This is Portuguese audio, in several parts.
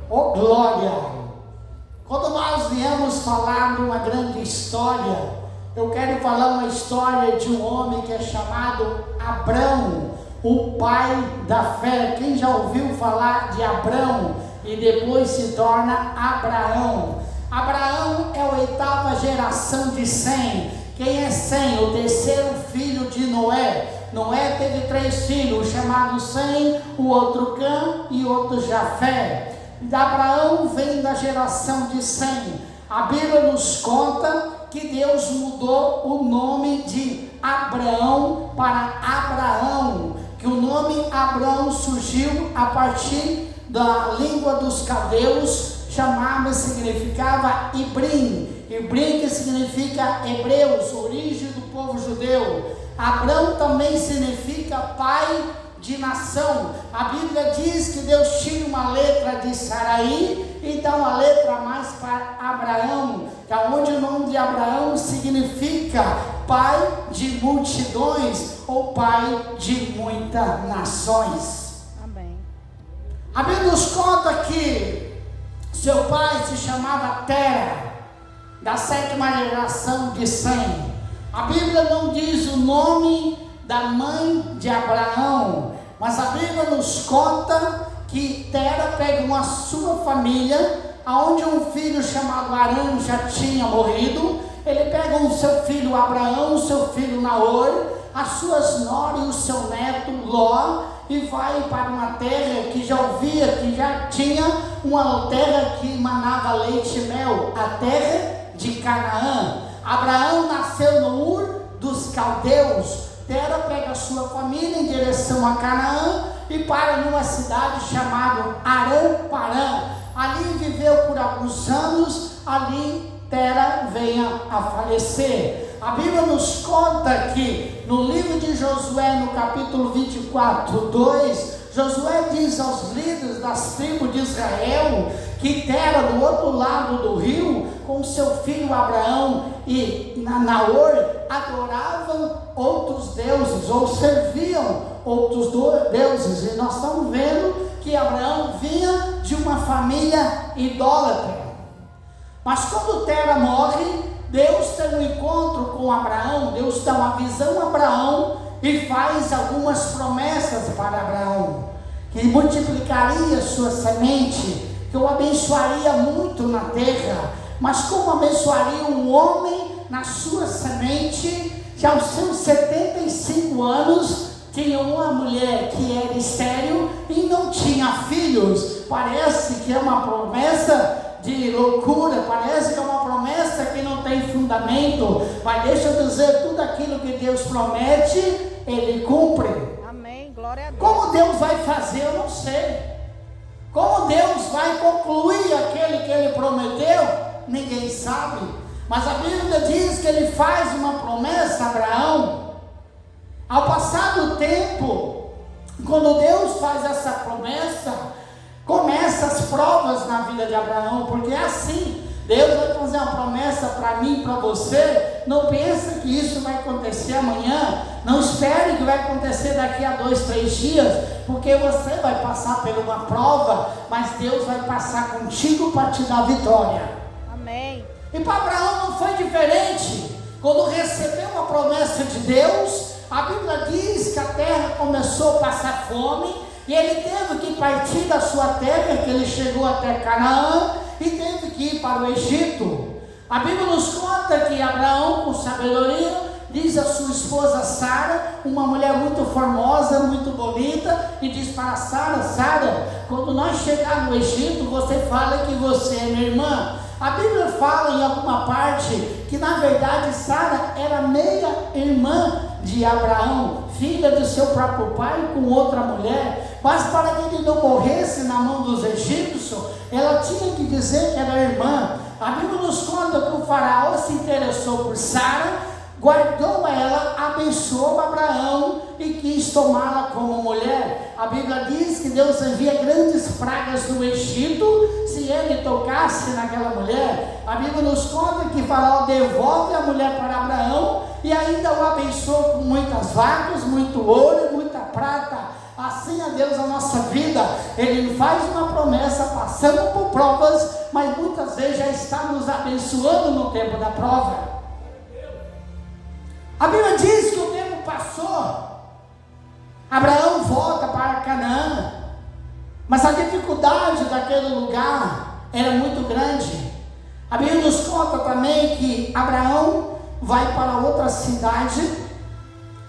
Oh glória! Quando nós viemos falar de uma grande história, eu quero falar uma história de um homem que é chamado Abrão, o pai da fé. Quem já ouviu falar de Abrão e depois se torna Abraão? Abraão é a oitava geração de Sem. Quem é Sem? O terceiro filho de Noé. Noé teve 3 filhos, chamados Sem, o outro Cã e outro Jafé. Abraão vem da geração de Sem. A Bíblia nos conta que Deus mudou o nome de Abraão para Abraão, que o nome Abraão surgiu a partir da língua dos caldeus, significava Ibrim. Ibrim, que significa hebreus, origem do povo judeu. Abrão também significa pai de nação. A Bíblia diz que Deus tira uma letra de Saraí e dá uma letra a mais para Abraão, que é onde o nome de Abraão significa pai de multidões ou pai de muitas nações. Amém. A Bíblia nos conta que seu pai se chamava Tera, da 7ª geração de Sem. A Bíblia não diz o nome da mãe de Abraão, mas a Bíblia nos conta que Tera pegou a sua família, aonde um filho chamado Arã já tinha morrido. Ele pega o seu filho Abraão, o seu filho Naor, as suas noras e o seu neto Ló, e vai para uma terra que já ouvia, que já tinha uma terra que manava leite e mel, a terra de Canaã. Abraão nasceu no Ur dos caldeus. Tera pega a sua família em direção a Canaã e para numa cidade chamada Arã-Parã. Ali viveu por alguns anos, ali Tera venha a falecer. A Bíblia nos conta que no livro de Josué, no capítulo 24, 2, Josué diz aos líderes das tribos de Israel que Tera, do outro lado do rio, com seu filho Abraão e Naor, adoravam outros deuses, ou serviam outros deuses. E nós estamos vendo que Abraão vinha de uma família idólatra. Mas quando Tera morre, Deus tem um encontro com Abraão. Deus dá uma visão a Abraão e faz algumas promessas para Abraão, que multiplicaria sua semente, que o abençoaria muito na terra. Mas como abençoaria um homem na sua semente, que aos seus 75 anos tinha uma mulher que era estéril e não tinha filhos? Parece que é uma promessa de loucura, parece que é uma promessa que não tem fundamento, mas deixa eu dizer, tudo aquilo que Deus promete, Ele cumpre. Amém, glória a Deus. Como Deus vai fazer, eu não sei. Como Deus vai concluir aquele que Ele prometeu, ninguém sabe. Mas a Bíblia diz que Ele faz uma promessa a Abraão. Ao passar do tempo, quando Deus faz essa promessa, começam as provas na vida de Abraão, porque é assim. Deus vai fazer uma promessa para mim e para você. Não pense que isso vai acontecer amanhã. Não espere que vai acontecer daqui a 2, 3 dias, porque você vai passar por uma prova, mas Deus vai passar contigo para te dar vitória. Amém. E para Abraão não foi diferente. Quando recebeu uma promessa de Deus, a Bíblia diz que a terra começou a passar fome, e ele teve que partir da sua terra, que ele chegou até Canaã, e teve que ir para o Egito. A Bíblia nos conta que Abraão, com sabedoria, diz a sua esposa Sara, uma mulher muito formosa, muito bonita, e diz para Sara: Sara, quando nós chegarmos no Egito, você fala que você é minha irmã. A Bíblia fala em alguma parte que na verdade Sara era meia irmã de Abraão, filha de seu próprio pai com outra mulher, mas para que ele não morresse na mão dos egípcios, ela tinha que dizer que era irmã. A Bíblia nos conta que o faraó se interessou por Sara, guardou ela, abençoou Abraão e quis tomá-la como mulher. A Bíblia diz que Deus envia grandes pragas no Egito se ele tocasse naquela mulher. A Bíblia nos conta que Faraó devolve a mulher para Abraão e ainda o abençoa com muitas vacas, muito ouro e muita prata. A assim a Deus a nossa vida. Ele faz uma promessa, passando por provas, mas muitas vezes já está nos abençoando no tempo da prova. A Bíblia diz que o tempo passou, Abraão volta para Canaã, mas a dificuldade daquele lugar era muito grande. A Bíblia nos conta também que Abraão vai para outra cidade,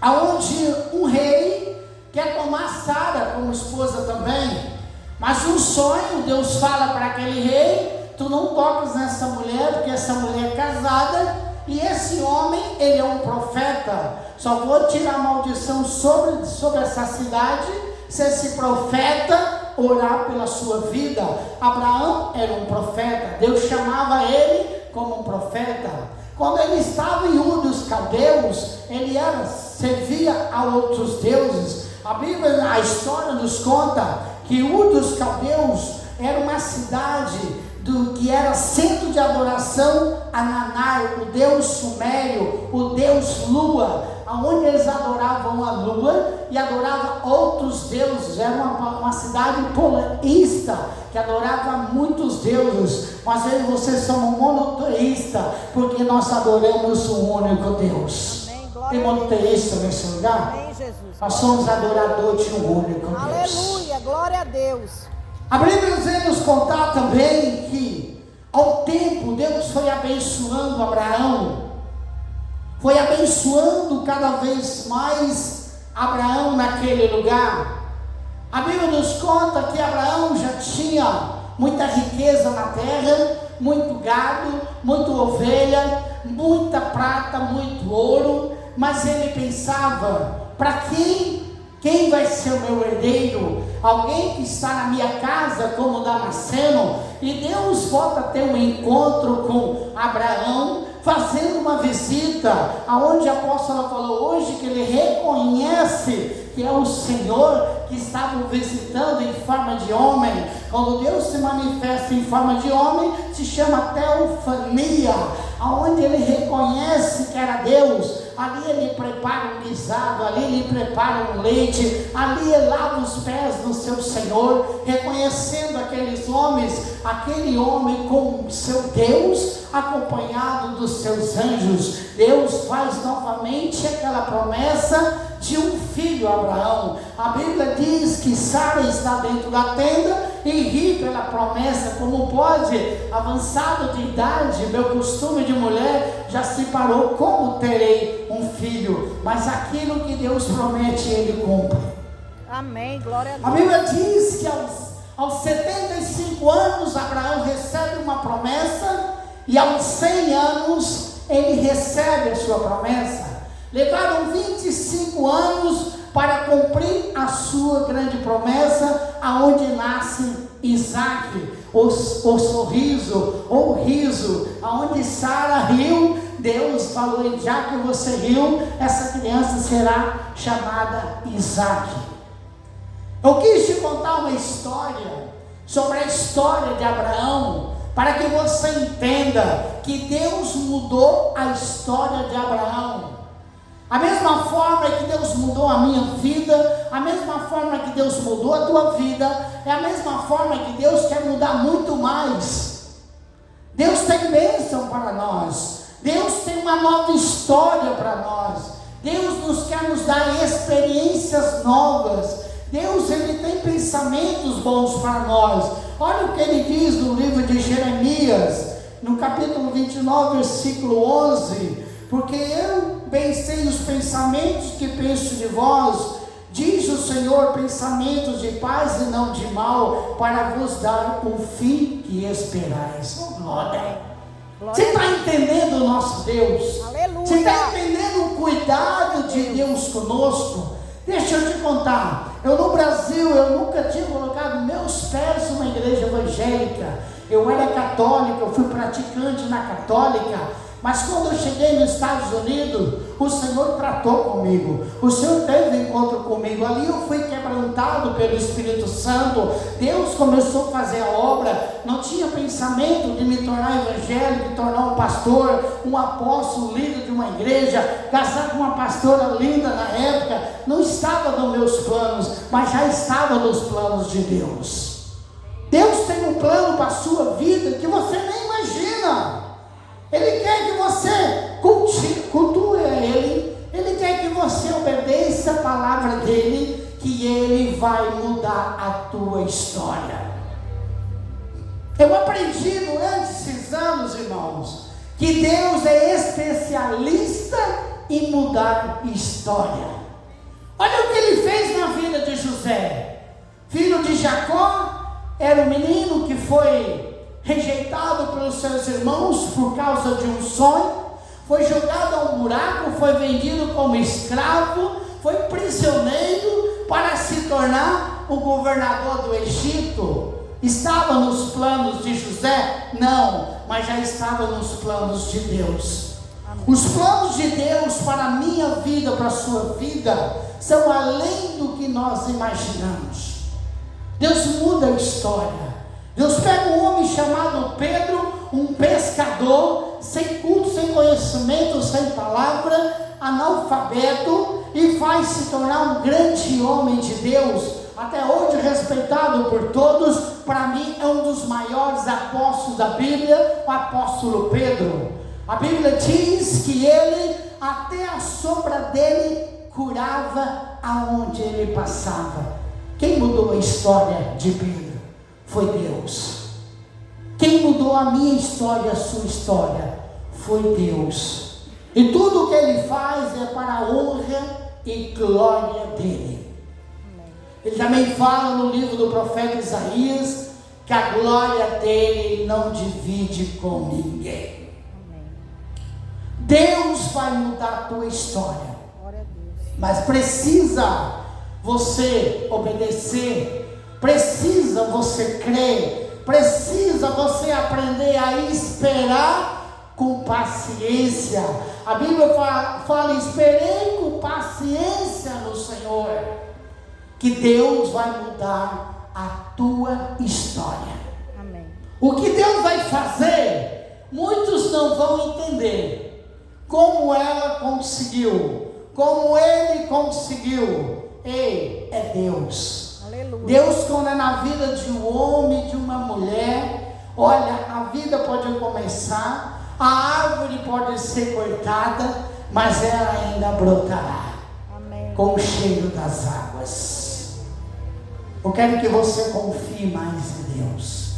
aonde um rei quer tomar Sara como esposa também. Mas um sonho, Deus fala para aquele rei: tu não toques nessa mulher, porque essa mulher é casada, e esse homem, ele é um profeta. Só vou tirar a maldição sobre essa cidade se esse profeta orar pela sua vida. Abraão era um profeta, Deus chamava ele como um profeta. Quando ele estava em Ur dos Caldeus, ele servia a outros deuses. A Bíblia, a história nos conta que Ur dos Caldeus era uma cidade que era centro de adoração a Nanar, o deus sumério, o deus lua, onde eles adoravam a lua e adoravam outros deuses. Era uma cidade politeísta, que adorava muitos deuses, mas eu e vocês somos monoteístas, porque nós adoramos um único Deus. Tem monoteísta nesse lugar? Amém, Jesus. Nós somos adoradores de um único Deus. Aleluia, glória a Deus. A Bíblia nos contar também que, ao tempo, Deus foi abençoando Abraão, foi abençoando cada vez mais Abraão naquele lugar. A Bíblia nos conta que Abraão já tinha muita riqueza na terra, muito gado, muita ovelha, muita prata, muito ouro, mas ele pensava: para quem vai ser o meu herdeiro? Alguém que está na minha casa como Damasceno. E Deus volta a ter um encontro com Abraão, fazendo uma visita, aonde a apóstola falou hoje que ele reconhece que é o Senhor que estava o visitando em forma de homem. Quando Deus se manifesta em forma de homem, se chama teofania, aonde ele reconhece que era Deus. Ali ele prepara um guisado, ali ele prepara um leite, ali ele lava os pés do seu Senhor, reconhecendo aqueles homens, aquele homem com seu Deus, acompanhado dos seus anjos. Deus faz novamente aquela promessa de um filho a Abraão. A Bíblia diz que Sara está dentro da tenda e ri pela promessa. Como pode, avançado de idade, meu costume de mulher já se parou, como terei um filho? Mas aquilo que Deus promete, Ele cumpre. Amém, glória a Deus. A Bíblia diz que aos 75 anos Abraão recebe uma promessa, e aos 100 anos ele recebe a sua promessa. Levaram 25 anos para cumprir a sua grande promessa, aonde nasce Isaac, o sorriso, ou riso, aonde Sara riu. Deus falou: já que você riu, essa criança será chamada Isaac. Eu quis te contar uma história sobre a história de Abraão, para que você entenda que Deus mudou a história de Abraão. A mesma forma que Deus mudou a minha vida, a mesma forma que Deus mudou a tua vida, é a mesma forma que Deus quer mudar muito mais. Deus tem bênção para nós, Deus tem uma nova história para nós, Deus quer nos dar experiências novas, Deus ele tem pensamentos bons para nós. Olha o que ele diz no livro de Jeremias, no capítulo 29, versículo 11: porque eu bem sei os pensamentos que penso de vós, diz o Senhor, pensamentos de paz e não de mal, para vos dar o fim que esperais. Oh, glória! Você está entendendo o nosso Deus? Aleluia! Você está entendendo o cuidado de Deus conosco? Deixa eu te contar, eu no Brasil, eu nunca tinha colocado meus pés numa igreja evangélica. Eu era católica, eu fui praticante na católica, Mas quando eu cheguei nos Estados Unidos, o Senhor tratou comigo. O Senhor teve encontro comigo. Ali eu fui quebrantado pelo Espírito Santo. Deus começou a fazer a obra. Não tinha pensamento de me tornar evangélico, de tornar um pastor, um apóstolo, líder de uma igreja, casar com uma pastora linda na época. Não estava nos meus planos, mas já estava nos planos de Deus. Deus tem um plano para a sua vida que você nem imagina. Ele quer que você cultue Ele. Ele quer que você obedeça a palavra dEle, que Ele vai mudar a tua história. Eu aprendi durante esses anos, irmãos, que Deus é especialista em mudar história. Olha o que Ele fez na vida de José, filho de Jacó. Era um menino que foi rejeitado pelos seus irmãos por causa de um sonho, foi jogado a um buraco, foi vendido como escravo, foi prisioneiro para se tornar o governador do Egito. Estava nos planos de José? Não, mas já estava nos planos de Deus. Os planos de Deus para a minha vida, para a sua vida, são além do que nós imaginamos. Deus muda a história. Deus pega um homem chamado Pedro, um pescador, sem culto, sem conhecimento, sem palavra, analfabeto, e faz se tornar um grande homem de Deus, até hoje respeitado por todos. Para mim é um dos maiores apóstolos da Bíblia, o apóstolo Pedro. A Bíblia diz que ele, até a sombra dele, curava aonde ele passava. Quem mudou a história de Pedro? Foi Deus. Quem mudou a minha história, a sua história? Foi Deus. E tudo o que Ele faz é para a honra e glória dEle. Ele também fala no livro do profeta Isaías, que a glória dEle Ele não divide com ninguém. Deus vai mudar a tua história. Mas precisa você obedecer, precisa você crer, precisa você aprender a esperar com paciência. A Bíblia fala esperei com paciência no Senhor, que Deus vai mudar a tua história. Amém. O que Deus vai fazer, muitos não vão entender como ela conseguiu, como ele conseguiu. Ei, é Deus. Aleluia. Deus, quando é na vida de um homem, de uma mulher, olha, a vida pode começar, a árvore pode ser cortada, mas ela ainda brotará. Amém. Com o cheiro das águas. Eu quero que você confie mais em Deus.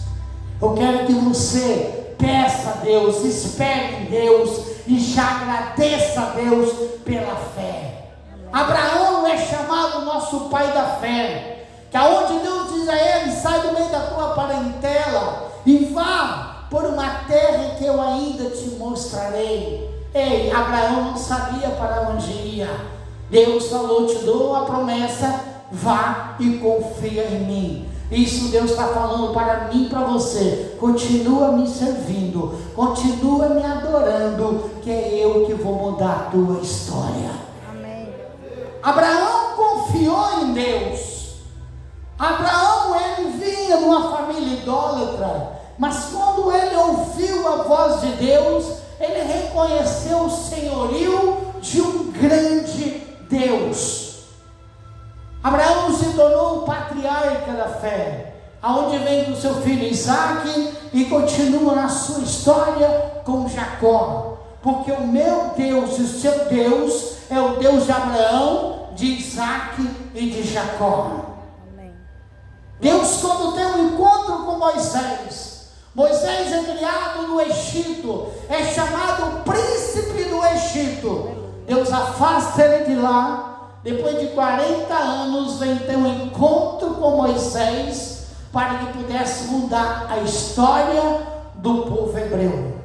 Eu quero que você peça a Deus, espere em Deus e já agradeça a Deus pela fé. Abraão é chamado nosso pai da fé, que aonde Deus diz a ele, sai do meio da tua parentela e vá por uma terra que eu ainda te mostrarei. Ei, Abraão não sabia para onde ia. Deus falou, te dou a promessa, vá e confia em mim. Isso Deus está falando para mim e para você. Continua me servindo, continua me adorando, que é eu que vou mudar a tua história. Abraão confiou em Deus. Abraão, ele vinha de uma família idólatra, mas quando ele ouviu a voz de Deus, ele reconheceu o senhorio de um grande Deus. Abraão se tornou o patriarca da fé, aonde vem com seu filho Isaac e continua na sua história com Jacó, porque o meu Deus e o seu Deus é o Deus de Abraão, de Isaac e de Jacó. Amém. Deus, quando tem um encontro com Moisés, Moisés é criado no Egito, é chamado príncipe do Egito. Deus afasta ele de lá, depois de 40 anos vem ter um encontro com Moisés, para que pudesse mudar a história do povo hebreu.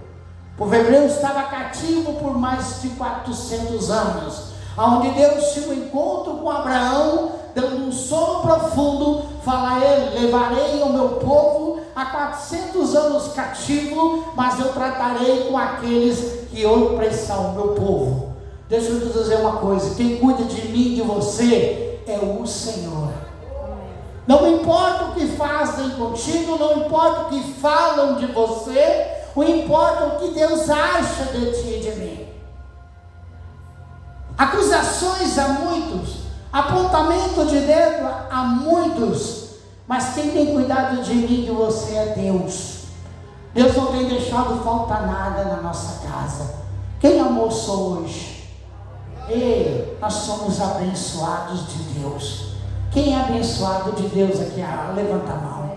O povo hebreu estava cativo por mais de 400 anos, onde Deus tinha um encontro com Abraão, dando um sono profundo, fala a ele, levarei o meu povo a há 400 anos cativo, mas eu tratarei com aqueles que opressão, meu povo. Deixa eu te dizer uma coisa: quem cuida de mim e de você é o Senhor. Não importa o que fazem contigo, não importa o que falam de você, o importa o que Deus acha de ti e de mim. Acusações a muitos, apontamento de dedo a muitos, mas quem tem cuidado de mim e de você é Deus. Deus não tem deixado faltar nada na nossa casa. Quem almoçou hoje? Ei, nós somos abençoados de Deus. Quem é abençoado de Deus aqui? Levanta a mão.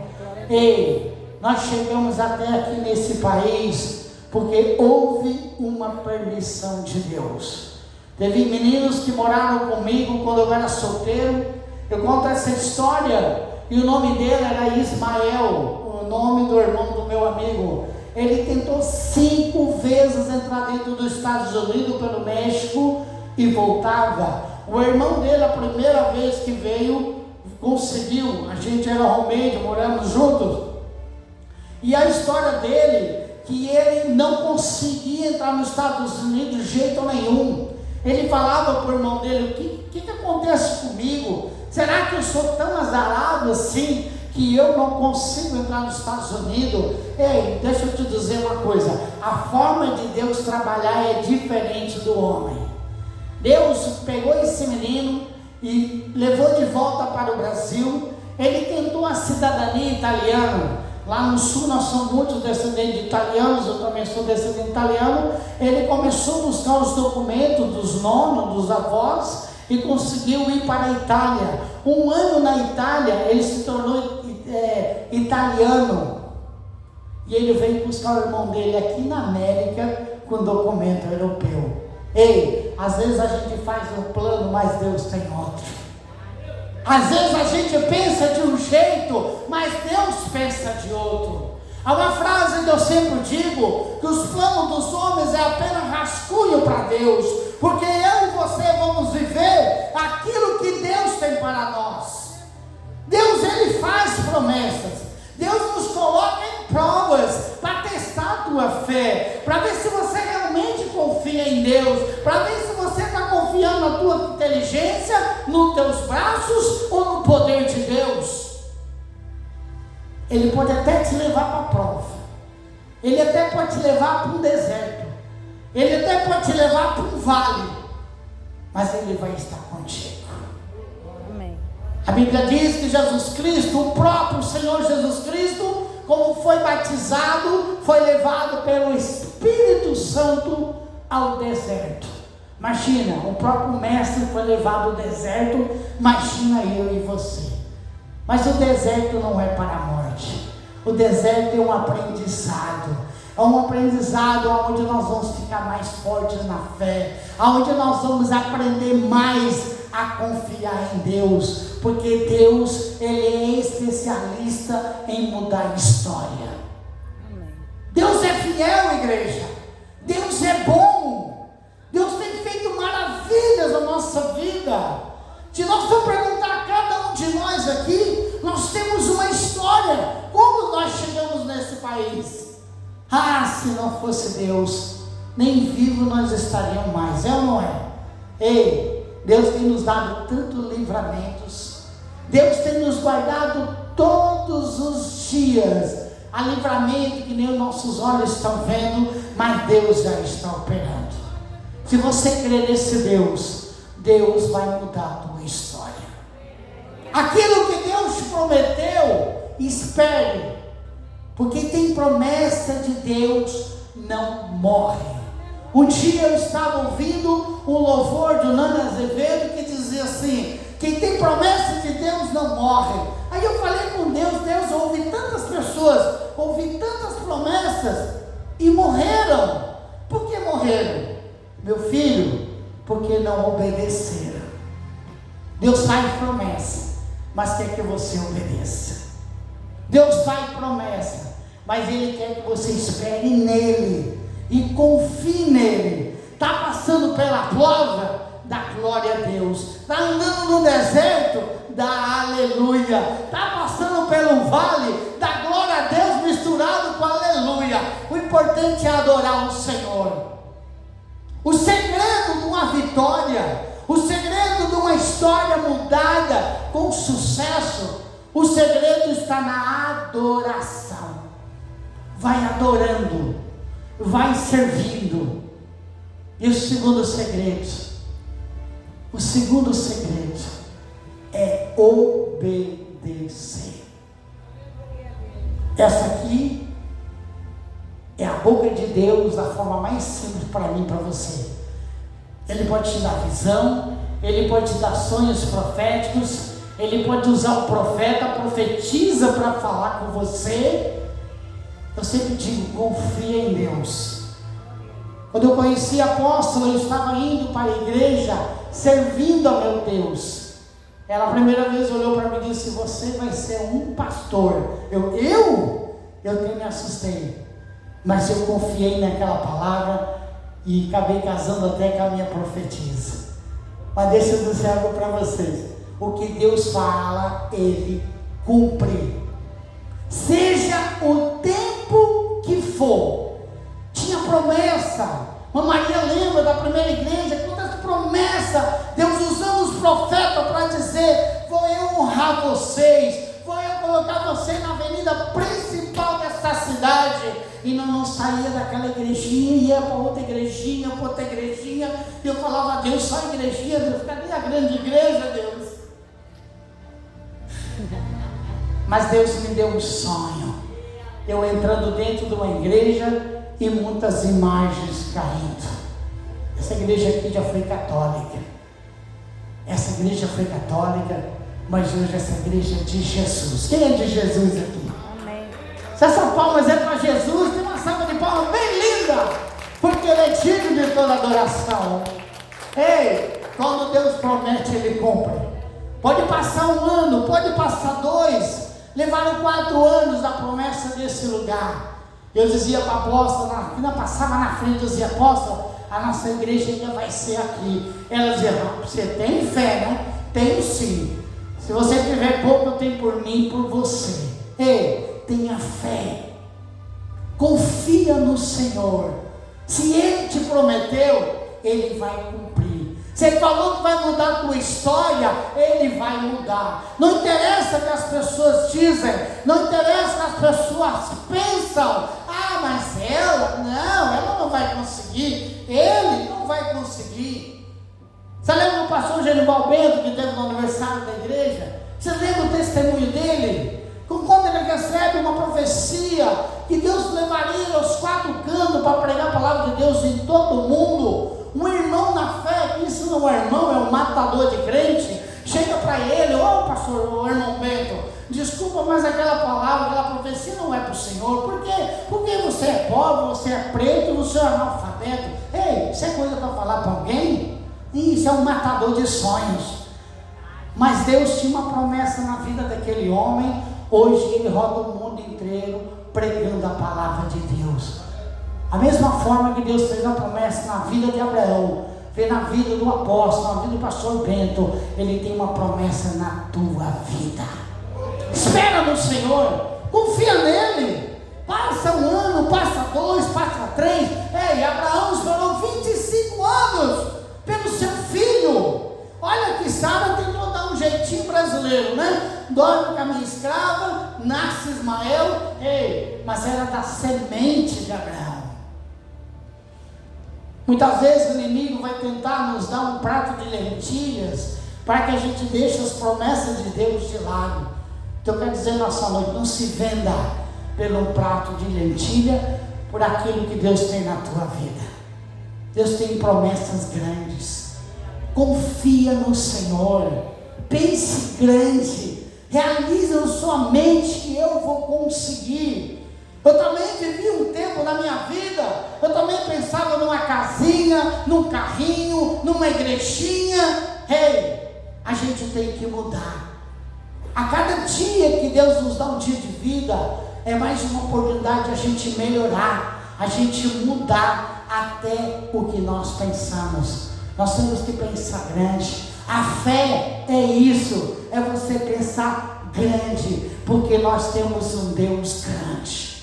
Ei, nós chegamos até aqui nesse país porque houve uma permissão de Deus. Teve meninos que moraram comigo quando eu era solteiro. Eu conto essa história e o nome dele era Ismael, o nome do irmão do meu amigo. Ele tentou 5 vezes entrar dentro dos Estados Unidos pelo México e voltava. O irmão dele, a primeira vez que veio, conseguiu. A gente era roommate, moramos juntos. E a história dele, que ele não conseguia entrar nos Estados Unidos de jeito nenhum. Ele falava para o irmão dele: o que acontece comigo? Será que eu sou tão azarado assim, que eu não consigo entrar nos Estados Unidos? Ei, deixa eu te dizer uma coisa: a forma de Deus trabalhar é diferente do homem. Deus pegou esse menino e levou de volta para o Brasil. Ele tentou a cidadania italiana. Lá no sul nós somos muitos descendentes de italianos, eu também sou descendente italiano. Ele começou a buscar os documentos dos nonos, dos avós, e conseguiu ir para a Itália. 1 ano na Itália, ele se tornou italiano. E ele veio buscar o irmão dele aqui na América com documento europeu. Ei, às vezes a gente faz um plano, mas Deus tem outro. Às vezes a gente pensa de um jeito, mas Deus pensa de outro. Há uma frase que eu sempre digo, que os planos dos homens é apenas rascunho para Deus, porque eu e você vamos viver aquilo que Deus tem para nós. Deus, Ele faz promessas. Deus nos coloca em provas para testar a tua fé, para ver se você realmente confia em Deus, para ver se você está confiando na tua inteligência, nos teus braços ou no poder de Deus. Ele pode até te levar para a prova, Ele até pode te levar para um deserto, Ele até pode te levar para um vale, mas Ele vai estar contigo. A Bíblia diz que Jesus Cristo, o próprio Senhor Jesus Cristo, como foi batizado, foi levado pelo Espírito Santo ao deserto. Imagina, o próprio Mestre foi levado ao deserto, imagina eu e você. Mas o deserto não é para a morte, o deserto é um aprendizado. É um aprendizado onde nós vamos ficar mais fortes na fé, onde nós vamos aprender mais a confiar em Deus, porque Deus, Ele é especialista em mudar a história. Amém. Deus é fiel, igreja. Deus é bom. Deus tem feito maravilhas na nossa vida. Se nós for perguntar a cada um de nós aqui, nós temos uma história. Como nós chegamos nesse país? Se não fosse Deus, nem vivo nós estaríamos mais, é ou não é? Ei, Deus tem nos dado tantos livramentos, Deus tem nos guardado todos os dias, há livramento que nem os nossos olhos estão vendo, mas Deus já está operando. Se você crer nesse Deus, Deus vai mudar a tua história. Aquilo que Deus te prometeu, espere, porque tem promessa de Deus, não morre. Um dia eu estava ouvindo um louvor de Nani Azevedo que dizia assim: quem tem promessa de Deus não morre. Aí eu falei com Deus: Deus, eu ouvi tantas pessoas, ouvi tantas promessas e morreram. Por que morreram? Meu filho, porque não obedeceram. Deus faz promessa, mas quer que você obedeça. Deus faz promessa, mas Ele quer que você espere nele e confie nele. Está passando pela prova? Dá glória a Deus. Está andando no deserto? Dá aleluia. Está passando pelo vale? Dá glória a Deus, importante é adorar o Senhor. O segredo de uma vitória, o segredo de uma história mudada com sucesso, o segredo está na adoração. Vai adorando, vai servindo. E o segundo segredo é obedecer. Essa aqui é a boca de Deus da forma mais simples para mim e para você. Ele pode te dar visão, Ele pode te dar sonhos proféticos, Ele pode usar o profeta, profetiza para falar com você. Eu sempre digo, confia em Deus. Quando eu conheci a apóstola, eu estava indo para a igreja, servindo a meu Deus. Ela a primeira vez olhou para mim e disse, você vai ser um pastor. Eu me assustei. Mas eu confiei naquela palavra e acabei casando até com a minha profetisa. Mas deixa eu dizer algo para vocês. O que Deus fala, Ele cumpre. Seja o tempo que for. Tinha promessa. Maria lembra da primeira igreja, quantas promessas, Deus usando os profetas para dizer, vou eu honrar vocês, vou eu colocar você na avenida principal dessa cidade. E não saía daquela igrejinha, ia para outra igrejinha, e eu falava, Deus, só a igrejinha, Deus, cadê a grande igreja, Deus? Mas Deus me deu um sonho, eu entrando dentro de uma igreja, e muitas imagens caindo. Essa igreja aqui já foi católica, mas hoje essa igreja é de Jesus. Quem é de Jesus aqui? Amém. Se essa palmas é para Jesus, tem uma salva de palmas bem linda, porque Ele é digno de toda adoração. Ei, quando Deus promete, Ele cumpre. Pode passar 1 ano, pode passar 2, levaram 4 anos da promessa desse lugar. Eu dizia para a apóstola, ainda passava na frente, eu dizia, apóstola, a nossa igreja ainda vai ser aqui. Ela dizia, você tem fé, né? Tenho sim. Se você tiver pouco, eu tenho por mim e por você. Ei, tenha fé. Confia no Senhor. Se Ele te prometeu, Ele vai cumprir. Se Ele falou que vai mudar a tua história, Ele vai mudar. Não interessa o que as pessoas dizem, não interessa o que as pessoas pensam. Ah, mas ela não vai conseguir, ele não vai conseguir. Você lembra do pastor Genival Bento, que teve no aniversário da igreja? Você lembra o testemunho dele? Quando ele recebe uma profecia, que Deus levaria aos 4 cantos para pregar a palavra de Deus em todo o mundo. Um irmão na fé, que isso não é irmão, é um matador de crente, chega para ele, pastor, o irmão Bento, desculpa, mas aquela palavra, aquela profecia não é para o Senhor. Por quê? Porque você é pobre, você é preto, você é analfabeto. Ei, isso é coisa para falar para alguém? Isso é um matador de sonhos. Mas Deus tinha uma promessa na vida daquele homem. Hoje ele roda o mundo inteiro pregando a palavra de Deus. A mesma forma que Deus fez uma promessa na vida de Abraão, fez na vida do apóstolo, na vida do pastor Bento, Ele tem uma promessa na tua vida. Espera no Senhor, confia nele. Passa 1 ano, passa 2, passa 3. Ei, Abraão esperou 25 anos pelo seu filho. Olha que Sara tentou dar um jeitinho brasileiro, né? Dorme com a minha escrava, nasce Ismael. Ei, mas era da semente de Abraão. Muitas vezes o inimigo vai tentar nos dar um prato de lentilhas para que a gente deixe as promessas de Deus de lado. Então eu quero dizer nessa noite, não se venda pelo prato de lentilha, por aquilo que Deus tem na tua vida. Deus tem promessas grandes. Confia no Senhor, pense grande, realize na sua mente que eu vou conseguir. Eu também vivi um tempo na minha vida, eu também pensava numa casinha, num carrinho, numa igrejinha. Ei, a gente tem que mudar. A cada dia que Deus nos dá um dia de vida, é mais uma oportunidade de a gente melhorar, a gente mudar até o que nós pensamos. Nós temos que pensar grande. A fé é isso, é você pensar grande, porque nós temos um Deus grande.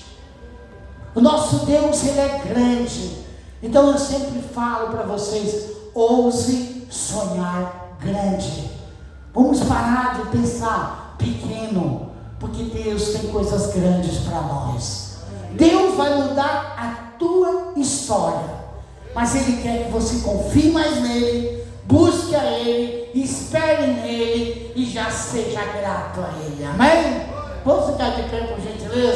O nosso Deus, Ele é grande. Então eu sempre falo para vocês, ouse sonhar grande. Vamos parar de pensar pequeno, porque Deus tem coisas grandes para nós. Deus vai mudar a tua história, mas Ele quer que você confie mais nele, busque a Ele, espere nele e já seja grato a Ele. Amém? Vamos ficar de pé, por gentileza?